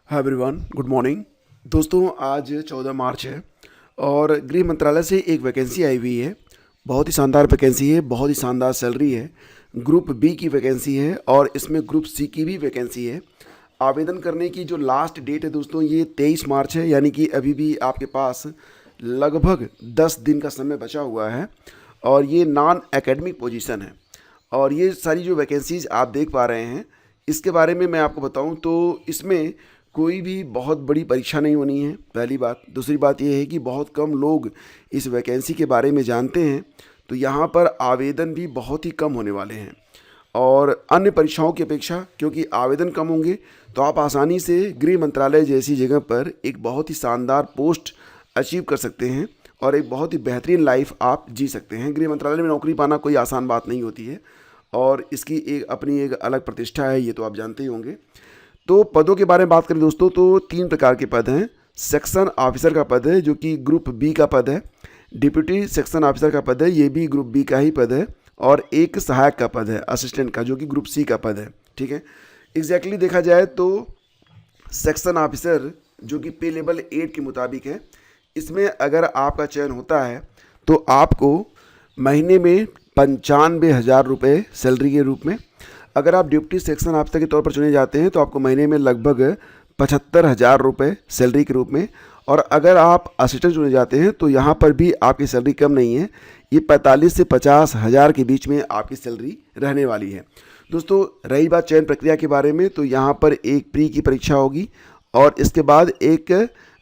Hi everyone, good morning. दोस्तों, आज 14 मार्च है और गृह मंत्रालय से एक वैकेंसी आई हुई है। बहुत ही शानदार वैकेंसी है, बहुत ही शानदार सैलरी है। ग्रुप बी की वैकेंसी है और इसमें ग्रुप सी की भी वैकेंसी है। आवेदन करने की जो लास्ट डेट है दोस्तों, ये 23 मार्च है, यानी कि अभी भी आपके पास लगभग 10 दिन का समय बचा हुआ है। और ये नॉन एकेडमिक पोजीशन है। और ये सारी जो वैकेंसीज आप देख पा रहे हैं, इसके बारे में मैं आपको बताऊं तो इसमें कोई भी बहुत बड़ी परीक्षा नहीं होनी है, पहली बात। दूसरी बात ये है कि बहुत कम लोग इस वैकेंसी के बारे में जानते हैं, तो यहाँ पर आवेदन भी बहुत ही कम होने वाले हैं। और अन्य परीक्षाओं की अपेक्षा क्योंकि आवेदन कम होंगे, तो आप आसानी से गृह मंत्रालय जैसी जगह पर एक बहुत ही शानदार पोस्ट अचीव कर सकते हैं और एक बहुत ही बेहतरीन लाइफ आप जी सकते हैं। गृह मंत्रालय में नौकरी पाना कोई आसान बात नहीं होती है और इसकी एक अपनी एक अलग प्रतिष्ठा है, ये तो आप जानते ही होंगे। तो पदों के बारे में बात करें दोस्तों, तो 3 प्रकार के पद हैं। सेक्शन ऑफिसर का पद है जो कि ग्रुप बी का पद है। डिप्यूटी सेक्शन ऑफिसर का पद है, ये भी ग्रुप बी का ही पद है। और एक सहायक का पद है असिस्टेंट का, जो कि ग्रुप सी का पद है। ठीक है, एग्जैक्टली देखा जाए तो सेक्शन ऑफिसर जो कि पे लेवल 8 के मुताबिक है, इसमें अगर आपका चयन होता है तो आपको महीने में 95,000 रुपये सैलरी के रूप में। अगर आप डिप्टी सेक्शन ऑफिसर के तौर पर चुने जाते हैं तो आपको महीने में लगभग 75,000 रुपये सैलरी के रूप में। और अगर आप असिस्टेंट चुने जाते हैं तो यहाँ पर भी आपकी सैलरी कम नहीं है, ये 45 से 50,000 के बीच में आपकी सैलरी रहने वाली है। दोस्तों, रही बात चयन प्रक्रिया के बारे में, तो यहाँ पर एक प्री की परीक्षा होगी और इसके बाद एक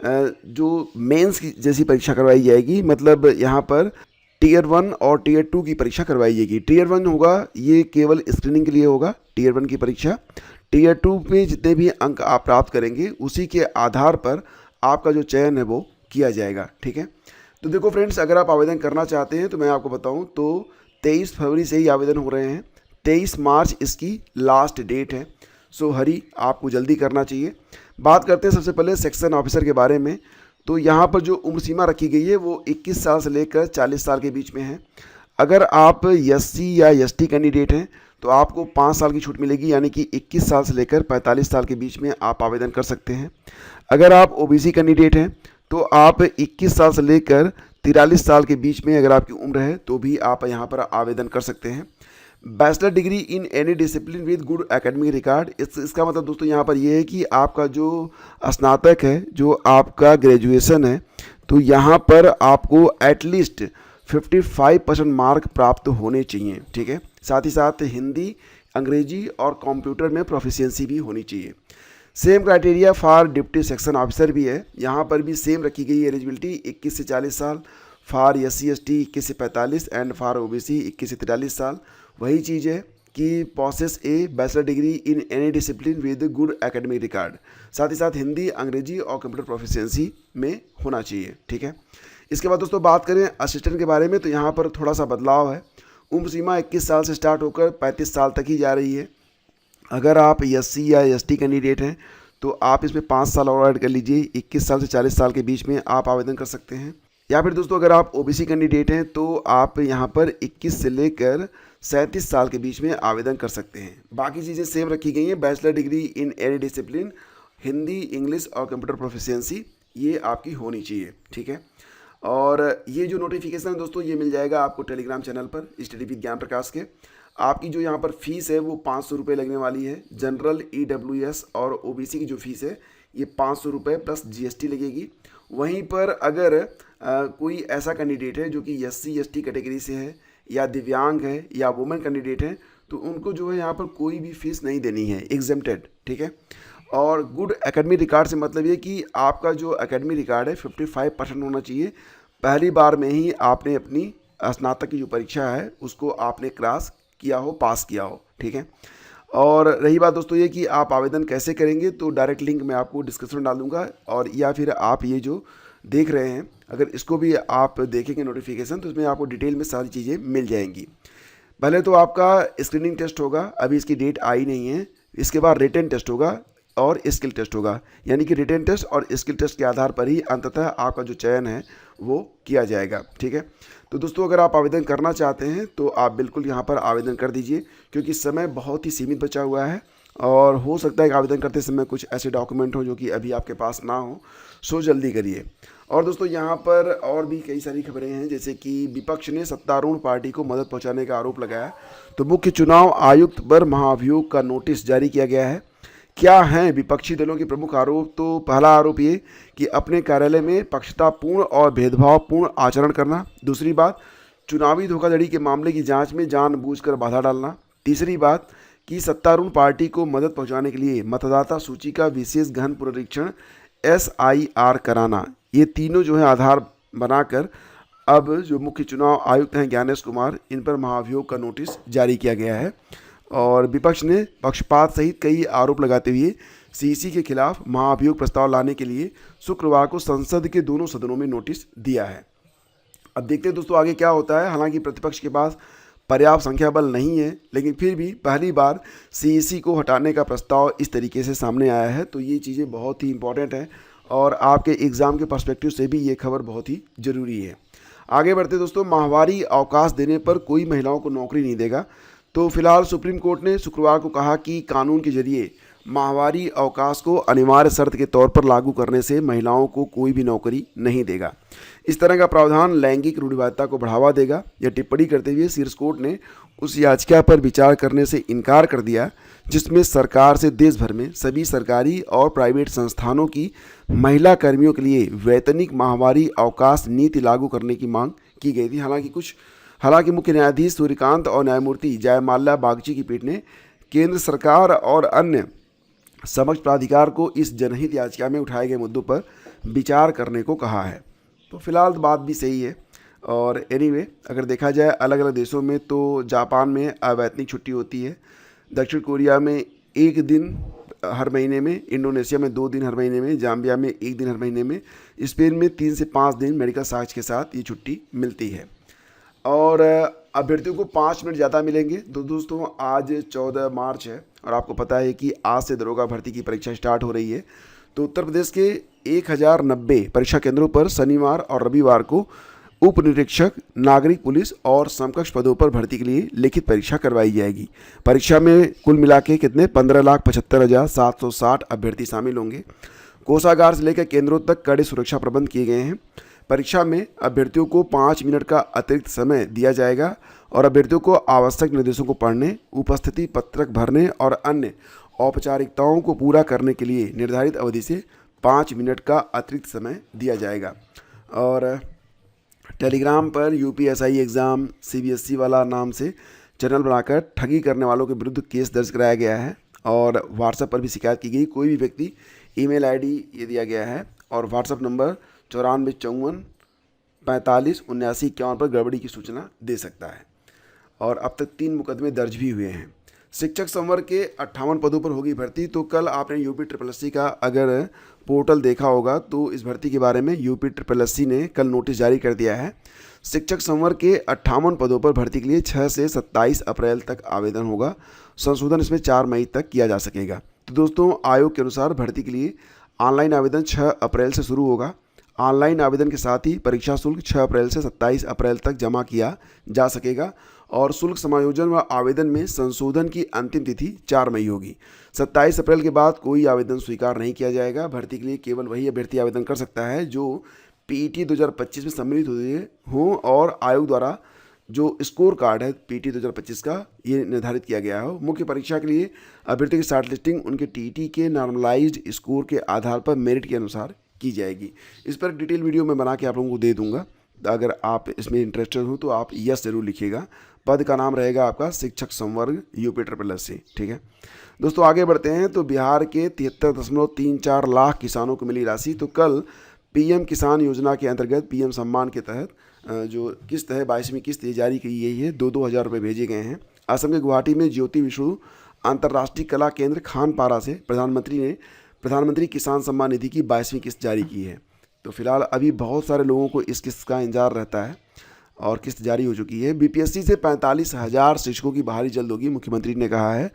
जो मेंस की जैसी परीक्षा करवाई जाएगी। मतलब यहाँ पर टीयर 1 और टीयर 2 की परीक्षा करवाई जाएगी। टीयर 1 होगा, ये केवल स्क्रीनिंग के लिए होगा, टीयर 1 की परीक्षा। टीयर 2 में जितने भी अंक आप प्राप्त करेंगे, उसी के आधार पर आपका जो चयन है वो किया जाएगा। ठीक है, तो देखो फ्रेंड्स, अगर आप आवेदन करना चाहते हैं तो मैं आपको बताऊं तो 23 फरवरी से ही आवेदन हो रहे हैं। 23 मार्च इसकी लास्ट डेट है। सो हरी, आपको जल्दी करना चाहिए। बात करते हैं सबसे पहले सेक्शन ऑफिसर के बारे में। तो यहाँ पर जो उम्र सीमा रखी गई है वो 21 साल से लेकर 40 साल के बीच में है। अगर आप एससी या एसटी कैंडिडेट हैं तो आपको 5 साल की छूट मिलेगी, यानी कि 21 साल से लेकर 45 साल के बीच में आप आवेदन कर सकते हैं। अगर आप ओबीसी कैंडिडेट हैं तो आप 21 साल से लेकर 43 साल के बीच में अगर आपकी उम्र है तो भी आप यहाँ पर आवेदन कर सकते हैं। Bachelor degree in any discipline with good academic record, इसका मतलब दोस्तों यहाँ पर ये है कि आपका जो स्नातक है, जो आपका ग्रेजुएशन है, तो यहाँ पर आपको एटलीस्ट 55% मार्क प्राप्त होने चाहिए। ठीक है, साथ ही साथ हिंदी, अंग्रेजी और कंप्यूटर में प्रोफिशिएंसी भी होनी चाहिए। Same criteria for deputy section officer भी है। यहाँ पर भी सेम रखी गई है एलिजिबिलिटी, 21 से 40 साल, फॉर SC ST 21 से 45 एंड फॉर OBC 21 से 43 साल। वही चीज़ है कि process A bachelor degree in any discipline with good academic record, साथ ही साथ हिंदी, अंग्रेजी और कंप्यूटर प्रोफिशिएंसी में होना चाहिए। ठीक है, इसके बाद दोस्तों बात करें असिस्टेंट के बारे में, तो यहाँ पर थोड़ा सा बदलाव है। उम्र सीमा 21 साल से स्टार्ट होकर 35 साल तक ही जा रही है। अगर आप SC या ST कैंडिडेट हैं तो आप इसमें 5 साल और ऐड कर लीजिए, 21 साल से 40 साल के बीच में आप आवेदन कर सकते हैं। या फिर दोस्तों अगर आप OBC कैंडिडेट हैं तो आप यहाँ पर 21 से लेकर 37 साल के बीच में आवेदन कर सकते हैं। बाकी चीज़ें सेम रखी गई हैं। Bachelor degree in any discipline, Hindi, English और कंप्यूटर प्रोफिशिएंसी, ये आपकी होनी चाहिए। ठीक है, और ये जो नोटिफिकेशन है दोस्तों, ये मिल जाएगा आपको टेलीग्राम चैनल पर स्टडी विद ज्ञान प्रकाश के। आपकी जो यहाँ पर फीस है वो 500 रुपये लगने वाली है। जनरल, EWS और OBC की जो फीस है ये 500 रुपये प्लस GST लगेगी। वहीं पर अगर कोई ऐसा कैंडिडेट है जो कि SC ST कैटेगरी से है या दिव्यांग है या वुमेन कैंडिडेट है, तो उनको जो है यहाँ पर कोई भी फीस नहीं देनी है, एग्जेम्प्टेड। ठीक है, और गुड एकेडमिक रिकॉर्ड से मतलब ये कि आपका जो एकेडमिक रिकॉर्ड है 55% होना चाहिए। पहली बार में ही आपने अपनी स्नातक की जो परीक्षा है उसको आपने क्रॉस किया हो, पास किया हो। ठीक है, और रही बात दोस्तों ये कि आप आवेदन कैसे करेंगे, तो डायरेक्ट लिंक मैं आपको डिस्क्रिप्शन में डाल दूँगा, और या फिर आप ये जो देख रहे हैं अगर इसको भी आप देखेंगे नोटिफिकेशन, तो इसमें आपको डिटेल में सारी चीज़ें मिल जाएंगी। पहले तो आपका स्क्रीनिंग टेस्ट होगा, अभी इसकी डेट आई नहीं है। इसके बाद रिटन टेस्ट होगा और स्किल टेस्ट होगा, यानी कि रिटन टेस्ट और स्किल टेस्ट के आधार पर ही अंततः आपका जो चयन है वो किया जाएगा। ठीक है, तो दोस्तों अगर आप आवेदन करना चाहते हैं तो आप बिल्कुल यहाँ पर आवेदन कर दीजिए, क्योंकि समय बहुत ही सीमित बचा हुआ है और हो सकता है कि आवेदन करते समय कुछ ऐसे डॉक्यूमेंट हो जो कि अभी आपके पास ना हो, सो जल्दी करिए। और दोस्तों यहाँ पर और भी कई सारी खबरें हैं, जैसे कि विपक्ष ने सत्तारूढ़ पार्टी को मदद पहुँचाने का आरोप लगाया, तो मुख्य चुनाव आयुक्त पर महाभियोग का नोटिस जारी किया गया है। क्या हैं विपक्षी दलों के प्रमुख आरोप? तो पहला आरोप ये कि अपने कार्यालय में पक्षतापूर्ण और भेदभावपूर्ण आचरण करना। दूसरी बात, चुनावी धोखाधड़ी के मामले की जांच में जानबूझकर बाधा डालना। तीसरी बात कि सत्तारूढ़ पार्टी को मदद पहुंचाने के लिए मतदाता सूची का विशेष गहन पुनरीक्षण SIR कराना। ये तीनों जो है आधार बनाकर अब जो मुख्य चुनाव आयुक्त हैं ज्ञानेश कुमार, इन पर महाभियोग का नोटिस जारी किया गया है। और विपक्ष ने पक्षपात सहित कई आरोप लगाते हुए CEC के खिलाफ महाभियोग प्रस्ताव लाने के लिए शुक्रवार को संसद के दोनों सदनों में नोटिस दिया है। अब देखते हैं दोस्तों आगे क्या होता है। हालांकि प्रतिपक्ष के पास पर्याप्त संख्या बल नहीं है, लेकिन फिर भी पहली बार CEC को हटाने का प्रस्ताव इस तरीके से सामने आया है, तो ये चीज़ें बहुत ही इंपॉर्टेंट हैं और आपके एग्ज़ाम के पर्सपेक्टिव से भी ये खबर बहुत ही ज़रूरी है। आगे बढ़ते दोस्तों, माहवारी अवकाश देने पर कोई महिलाओं को नौकरी नहीं देगा। तो फिलहाल सुप्रीम कोर्ट ने शुक्रवार को कहा कि कानून के जरिए माहवारी अवकाश को अनिवार्य शर्त के तौर पर लागू करने से महिलाओं को कोई भी नौकरी नहीं देगा। इस तरह का प्रावधान लैंगिक रूढ़िवादिता को बढ़ावा देगा। यह टिप्पणी करते हुए शीर्ष कोर्ट ने उस याचिका पर विचार करने से इनकार कर दिया जिसमें सरकार से देश भर में सभी सरकारी और प्राइवेट संस्थानों की महिला कर्मियों के लिए वैतनिक माहवारी अवकाश नीति लागू करने की मांग की गई थी। हालांकि मुख्य न्यायाधीश सूर्यकांत और न्यायमूर्ति जयमाल्या बागची की पीठ ने केंद्र सरकार और अन्य समक्ष प्राधिकार को इस जनहित याचिका में उठाए गए मुद्दों पर विचार करने को कहा है। तो फिलहाल बात भी सही है। और एनीवे अगर देखा जाए अलग अलग देशों में, तो जापान में अवैतनिक छुट्टी होती है, दक्षिण कोरिया में 1 दिन हर महीने में, इंडोनेशिया में 2 दिन हर महीने में, जाम्बिया में 1 दिन हर महीने में, स्पेन में 3 से 5 दिन मेडिकल साक्ष्य के साथ ये छुट्टी मिलती है। और अभ्यर्थियों को 5 मिनट ज़्यादा मिलेंगे। तो दोस्तों आज 14 मार्च है और आपको पता है कि आज से दरोगा भर्ती की परीक्षा स्टार्ट हो रही है। तो उत्तर प्रदेश के 1090 परीक्षा केंद्रों पर शनिवार और रविवार को उप निरीक्षक, नागरिक पुलिस और समकक्ष पदों पर भर्ती के लिए लिखित परीक्षा करवाई जाएगी। परीक्षा में कुल मिला के कितने 15,75,760 अभ्यर्थी शामिल होंगे। कोषागार से लेकर केंद्रों तक कड़े सुरक्षा प्रबंध किए गए हैं। परीक्षा में अभ्यर्थियों को 5 मिनट का अतिरिक्त समय दिया जाएगा और अभ्यर्थियों को आवश्यक निर्देशों को पढ़ने, उपस्थिति पत्रक भरने और अन्य औपचारिकताओं को पूरा करने के लिए निर्धारित अवधि से 5 मिनट का अतिरिक्त समय दिया जाएगा। और टेलीग्राम पर UPSI एग्ज़ाम CBSE वाला नाम से चैनल बनाकर ठगी करने वालों के विरुद्ध केस दर्ज कराया गया है और व्हाट्सएप पर भी शिकायत की गई। कोई भी व्यक्ति ईमेल ID ये दिया गया है और व्हाट्सएप नंबर 9454457951 पर गड़बड़ी की सूचना दे सकता है। और अब तक 3 मुकदमे दर्ज भी हुए हैं। शिक्षक संवर्ग के 58 पदों पर होगी भर्ती। तो कल आपने UPSSC का अगर पोर्टल देखा होगा तो इस भर्ती के बारे में UPSSC ने कल नोटिस जारी कर दिया है। शिक्षक संवर्ग के 58 पदों पर भर्ती के लिए 6 से 27 अप्रैल तक आवेदन होगा। संशोधन इसमें 4 मई तक किया जा सकेगा। तो दोस्तों आयोग के अनुसार भर्ती के लिए ऑनलाइन आवेदन 6 अप्रैल से शुरू होगा। ऑनलाइन आवेदन के साथ ही परीक्षा शुल्क 6 अप्रैल से 27 अप्रैल तक जमा किया जा सकेगा और शुल्क समायोजन व आवेदन में संशोधन की अंतिम तिथि 4 मई होगी। 27 अप्रैल के बाद कोई आवेदन स्वीकार नहीं किया जाएगा। भर्ती के लिए केवल वही अभ्यर्थी आवेदन कर सकता है जो PET 2025 में सम्मिलित हुए हों और आयोग द्वारा जो स्कोर कार्ड है PET 2025 का ये निर्धारित किया गया हो। मुख्य परीक्षा के लिए अभ्यर्थी की शॉर्ट लिस्टिंग उनके TET के नॉर्मलाइज्ड स्कोर के आधार पर मेरिट के अनुसार की जाएगी। इस पर डिटेल वीडियो मैं बना के आप लोगों को दे दूंगा। अगर आप इसमें इंटरेस्टेड हो तो आप यस जरूर लिखिएगा। पद का नाम रहेगा आपका शिक्षक संवर्ग UPSSC। ठीक है दोस्तों, आगे बढ़ते हैं। तो बिहार के 73.34 लाख किसानों को मिली राशि। तो कल PM किसान योजना के अंतर्गत PM सम्मान के तहत जो किस्त है 22वीं किस्त ये जारी की गई है। 2-2 हज़ार रुपये भेजे गए हैं। असम के गुवाहाटी में ज्योति विष्णु अंतर्राष्ट्रीय कला केंद्र खानपारा से प्रधानमंत्री किसान सम्मान निधि की 22वीं किस्त जारी की है। तो फिलहाल अभी बहुत सारे लोगों को इस किस्त का इंतजार रहता है और किस्त जारी हो चुकी है। BPSC से 45,000 शिक्षकों की बहाली जल्द होगी, मुख्यमंत्री ने कहा है।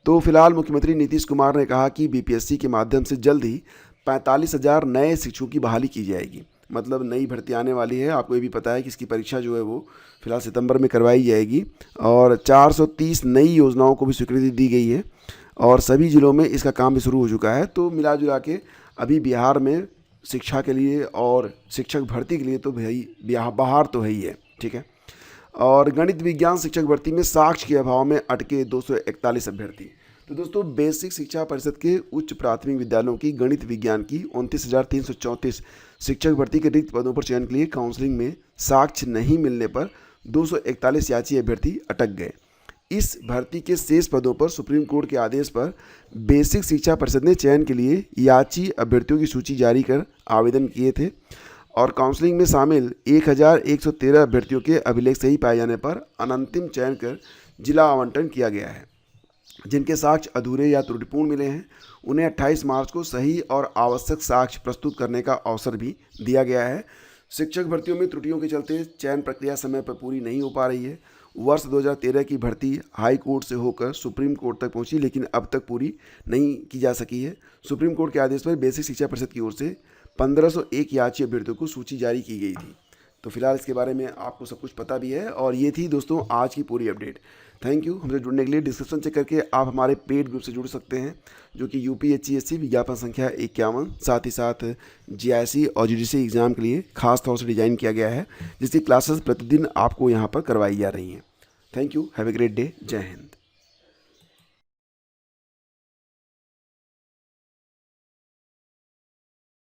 तो फिलहाल मुख्यमंत्री नीतीश कुमार ने कहा कि BPSC के माध्यम से जल्द ही 45,000 नए शिक्षकों की बहाली की जाएगी। मतलब नई भर्ती आने वाली है। आपको ये भी पता है कि इसकी परीक्षा जो है वो फिलहाल सितंबर में करवाई जाएगी और 430 नई योजनाओं को भी स्वीकृति दी गई है। और सभी ज़िलों में इसका काम भी शुरू हो चुका है। तो मिला जुला के अभी बिहार में शिक्षा के लिए और शिक्षक भर्ती के लिए तो भाई बहार तो है ही है, ठीक है। और गणित विज्ञान शिक्षक भर्ती में साक्ष्य के अभाव में अटके 241 अभ्यर्थी। तो दोस्तों, बेसिक शिक्षा परिषद के उच्च प्राथमिक विद्यालयों की गणित विज्ञान की 29,334 शिक्षक भर्ती के रिक्त पदों पर चयन के लिए काउंसलिंग में साक्ष्य नहीं मिलने पर 241 याची अभ्यर्थी अटक गए। इस भर्ती के शेष पदों पर सुप्रीम कोर्ट के आदेश पर बेसिक शिक्षा परिषद ने चयन के लिए याची अभ्यर्थियों की सूची जारी कर आवेदन किए थे और काउंसलिंग में शामिल 1,113 अभ्यर्थियों के अभिलेख सही पाए जाने पर अनंतिम चयन कर जिला आवंटन किया गया है। जिनके साक्ष्य अधूरे या त्रुटिपूर्ण मिले हैं उन्हें 28 मार्च को सही और आवश्यक साक्ष्य प्रस्तुत करने का अवसर भी दिया गया है। शिक्षक भर्तियों में त्रुटियों के चलते चयन प्रक्रिया समय पर पूरी नहीं हो पा रही है। वर्ष 2013 की भर्ती हाई कोर्ट से होकर सुप्रीम कोर्ट तक पहुंची, लेकिन अब तक पूरी नहीं की जा सकी है। सुप्रीम कोर्ट के आदेश पर बेसिक शिक्षा परिषद की ओर से 1501 याची अभ्यर्थियों को सूची जारी की गई थी। तो फिलहाल इसके बारे में आपको सब कुछ पता भी है। और ये थी दोस्तों आज की पूरी अपडेट। थैंक यू हमसे जुड़ने के लिए। डिस्क्रिप्शन चेक करके आप हमारे पेड ग्रुप से जुड़ सकते हैं, जो कि UPSC विज्ञापन संख्या 51, साथ ही साथ GIC और GDC एग्ज़ाम के लिए खास तौर से डिज़ाइन किया गया है, जिसकी क्लासेस प्रतिदिन आपको यहाँ पर करवाई जा रही हैं। Thank you, have a great day, जय हिंद।